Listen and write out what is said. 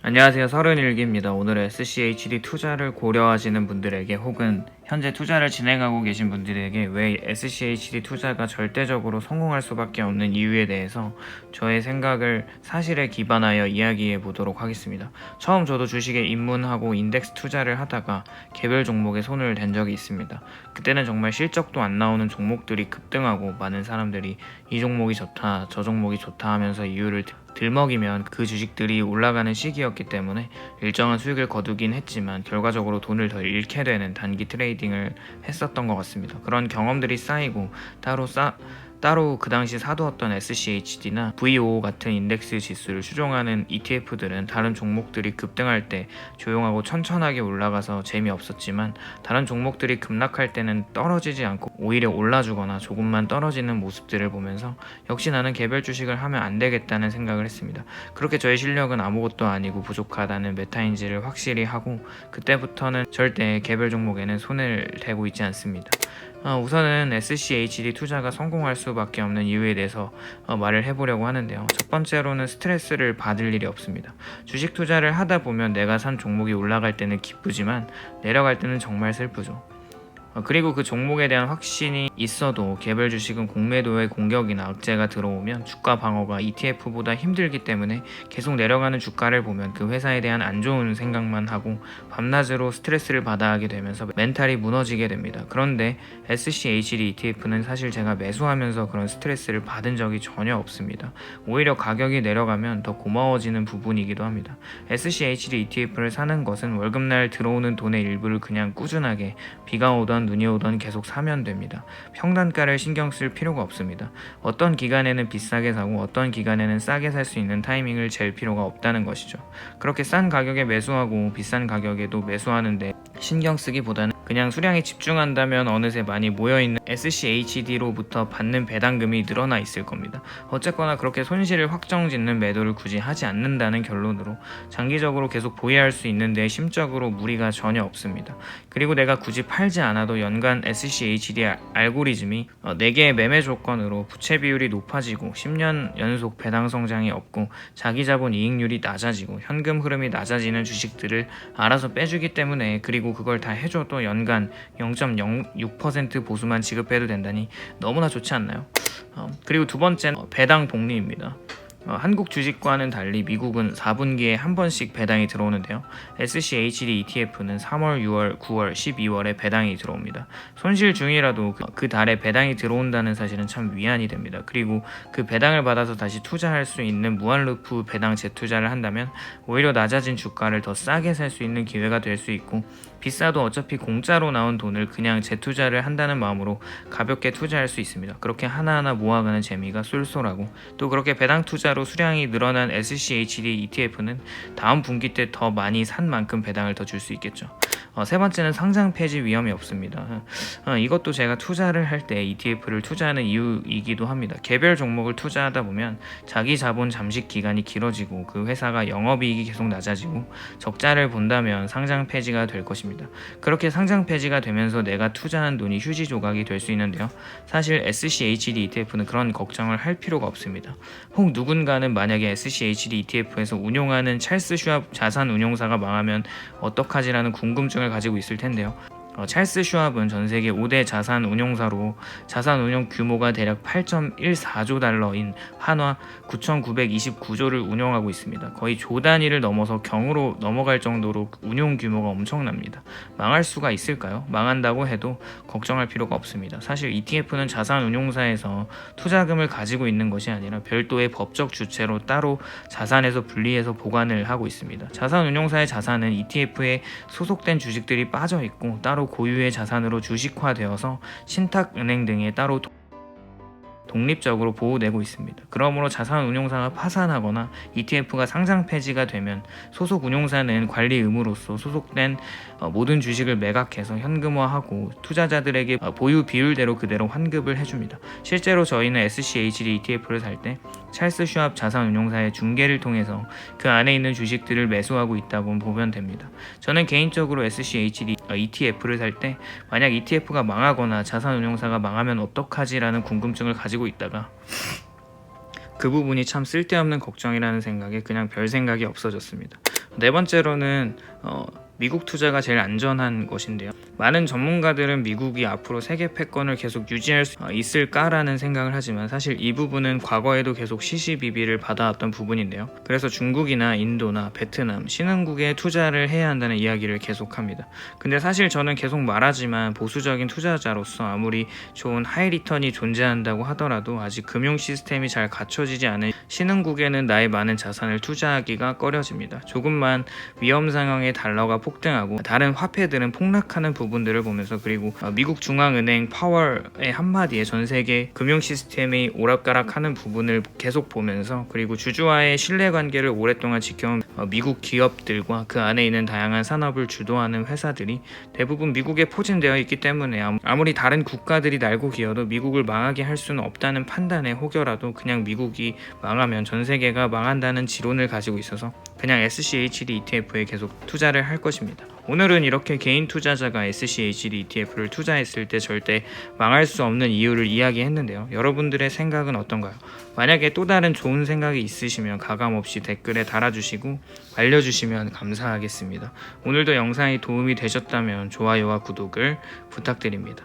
안녕하세요. 31기입니다. 오늘은 SCHD 투자를 고려하시는 분들에게 혹은 현재 투자를 진행하고 계신 분들에게 왜 SCHD 투자가 절대적으로 성공할 수밖에 없는 이유에 대해서 저의 생각을 사실에 기반하여 이야기해 보도록 하겠습니다. 처음 저도 주식에 입문하고 인덱스 투자를 하다가 개별 종목에 손을 댄 적이 있습니다. 그때는 정말 실적도 안 나오는 종목들이 급등하고 많은 사람들이 이 종목이 좋다, 저 종목이 좋다 하면서 이유를 들먹이면 그 주식들이 올라가는 시기였기 때문에 일정한 수익을 거두긴 했지만 결과적으로 돈을 더 잃게 되는 단기 트레이딩을 했었던 것 같습니다. 그런 경험들이 쌓이고 따로 그 당시 사두었던 SCHD나 VO 같은 인덱스 지수를 추종하는 ETF들은 다른 종목들이 급등할 때 조용하고 천천하게 올라가서 재미없었지만 다른 종목들이 급락할 때는 떨어지지 않고 오히려 올라주거나 조금만 떨어지는 모습들을 보면서 역시 나는 개별 주식을 하면 안 되겠다는 생각을 했습니다. 그렇게 저의 실력은 아무것도 아니고 부족하다는 메타인지를 확실히 하고 그때부터는 절대 개별 종목에는 손을 대고 있지 않습니다. 우선은 SCHD 투자가 성공할 수밖에 없는 이유에 대해서 말을 해보려고 하는데요. 첫 번째로는 스트레스를 받을 일이 없습니다. 주식 투자를 하다 보면 내가 산 종목이 올라갈 때는 기쁘지만 내려갈 때는 정말 슬프죠. 그리고 그 종목에 대한 확신이 있어도 개별 주식은 공매도의 공격이나 악재가 들어오면 주가 방어가 ETF보다 힘들기 때문에 계속 내려가는 주가를 보면 그 회사에 대한 안 좋은 생각만 하고 밤낮으로 스트레스를 받아 하게 되면서 멘탈이 무너지게 됩니다. 그런데 SCHD ETF는 사실 제가 매수하면서 그런 스트레스를 받은 적이 전혀 없습니다. 오히려 가격이 내려가면 더 고마워지는 부분이기도 합니다. SCHD ETF를 사는 것은 월급날 들어오는 돈의 일부를 그냥 꾸준하게 비가 오던 눈이 오던 계속 사면 됩니다. 평단가를 신경 쓸 필요가 없습니다. 어떤 기간에는 비싸게 사고 어떤 기간에는 싸게 살 수 있는 타이밍을 잴 필요가 없다는 것이죠. 그렇게 싼 가격에 매수하고 비싼 가격에도 매수하는데 신경 쓰기보다는 그냥 수량에 집중한다면 어느새 많이 모여있는 SCHD로부터 받는 배당금이 늘어나 있을 겁니다. 어쨌거나 그렇게 손실을 확정짓는 매도를 굳이 하지 않는다는 결론으로 장기적으로 계속 보유할 수 있는데 심적으로 무리가 전혀 없습니다. 그리고 내가 굳이 팔지 않아도 연간 SCHD 알고리즘이 4개의 매매 조건으로 부채 비율이 높아지고 10년 연속 배당 성장이 없고 자기자본 이익률이 낮아지고 현금 흐름이 낮아지는 주식들을 알아서 빼주기 때문에 그리고 그걸 다 해줘도 연간 0.06% 보수만 지급해도 된다니 너무나 좋지 않나요? 그리고 두 번째는 배당 복리입니다. 한국 주식과는 달리 미국은 4분기에 한 번씩 배당이 들어오는데요. SCHD ETF는 3월, 6월, 9월, 12월에 배당이 들어옵니다. 손실 중이라도 그 달에 배당이 들어온다는 사실은 참 위안이 됩니다. 그리고 그 배당을 받아서 다시 투자할 수 있는 무한루프 배당 재투자를 한다면 오히려 낮아진 주가를 더 싸게 살 수 있는 기회가 될 수 있고 비싸도 어차피 공짜로 나온 돈을 그냥 재투자를 한다는 마음으로 가볍게 투자할 수 있습니다. 그렇게 하나하나 모아가는 재미가 쏠쏠하고 또 그렇게 배당 투자로 수량이 늘어난 SCHD ETF는 다음 분기 때 더 많이 산 만큼 배당을 더 줄 수 있겠죠. 세 번째는 상장 폐지 위험이 없습니다. 이것도 제가 투자를 할 때 ETF를 투자하는 이유이기도 합니다. 개별 종목을 투자하다 보면 자기 자본 잠식 기간이 길어지고 그 회사가 영업이익이 계속 낮아지고 적자를 본다면 상장 폐지가 될 것입니다. 그렇게 상장 폐지가 되면서 내가 투자한 돈이 휴지 조각이 될 수 있는데요. 사실 SCHD ETF는 그런 걱정을 할 필요가 없습니다. 혹 누군가는 만약에 SCHD ETF에서 운용하는 찰스 슈왑 자산 운용사가 망하면 어떡하지라는 궁금증을 가지고 있을 텐데요. 찰스 슈왑은 전 세계 5대 자산 운용사로 자산 운용 규모가 대략 8.14조 달러인 한화 9,929조를 운용하고 있습니다. 거의 조 단위를 넘어서 경으로 넘어갈 정도로 운용 규모가 엄청납니다. 망할 수가 있을까요? 망한다고 해도 걱정할 필요가 없습니다. 사실 ETF는 자산 운용사에서 투자금을 가지고 있는 것이 아니라 별도의 법적 주체로 따로 자산에서 분리해서 보관을 하고 있습니다. 자산 운용사의 자산은 ETF에 소속된 주식들이 빠져 있고 따로 고유의 자산으로 주식화되어서 신탁은행 등에 따로 독립적으로 보호되고 있습니다. 그러므로 자산 운용사가 파산하거나 ETF가 상장 폐지가 되면 소속 운용사는 관리 의무로서 소속된 모든 주식을 매각해서 현금화하고 투자자들에게 보유 비율대로 그대로 환급을 해줍니다. 실제로 저희는 SCHD ETF를 살 때 찰스 슈왑 자산 운용사의 중개를 통해서 그 안에 있는 주식들을 매수하고 있다고 보면 됩니다. 저는 개인적으로 SCHD ETF를 살 때 만약 ETF가 망하거나 자산 운용사가 망하면 어떡하지라는 궁금증을 가지고 있다가 그 부분이 참 쓸데없는 걱정이라는 생각에 그냥 별 생각이 없어졌습니다. 네 번째로는 미국 투자가 제일 안전한 것인데요. 많은 전문가들은 미국이 앞으로 세계 패권을 계속 유지할 수 있을까라는 생각을 하지만 사실 이 부분은 과거에도 계속 시시비비를 받아왔던 부분인데요. 그래서 중국이나 인도나 베트남, 신흥국에 투자를 해야 한다는 이야기를 계속합니다. 근데 사실 저는 계속 말하지만 보수적인 투자자로서 아무리 좋은 하이 리턴이 존재한다고 하더라도 아직 금융 시스템이 잘 갖춰지지 않은 신흥국에는 나의 많은 자산을 투자하기가 꺼려집니다. 조금만 위험 상황에 달러가 폭등하고 다른 화폐들은 폭락하는 부분들을 보면서, 그리고 미국 중앙은행 파월의 한마디에 전 세계 금융 시스템이 오락가락하는 부분을 계속 보면서, 그리고 주주와의 신뢰관계를 오랫동안 지켜온 미국 기업들과 그 안에 있는 다양한 산업을 주도하는 회사들이 대부분 미국에 포진되어 있기 때문에 아무리 다른 국가들이 날고 기어도 미국을 망하게 할 수는 없다는 판단에 혹여라도 그냥 미국이 망하면 전 세계가 망한다는 지론을 가지고 있어서 그냥 SCHD ETF에 계속 투자를 할 것입니다. 오늘은 이렇게 개인 투자자가 SCHD ETF를 투자했을 때 절대 망할 수 없는 이유를 이야기했는데요. 여러분들의 생각은 어떤가요? 만약에 또 다른 좋은 생각이 있으시면 가감없이 댓글에 달아주시고 알려주시면 감사하겠습니다. 오늘도 영상이 도움이 되셨다면 좋아요와 구독을 부탁드립니다.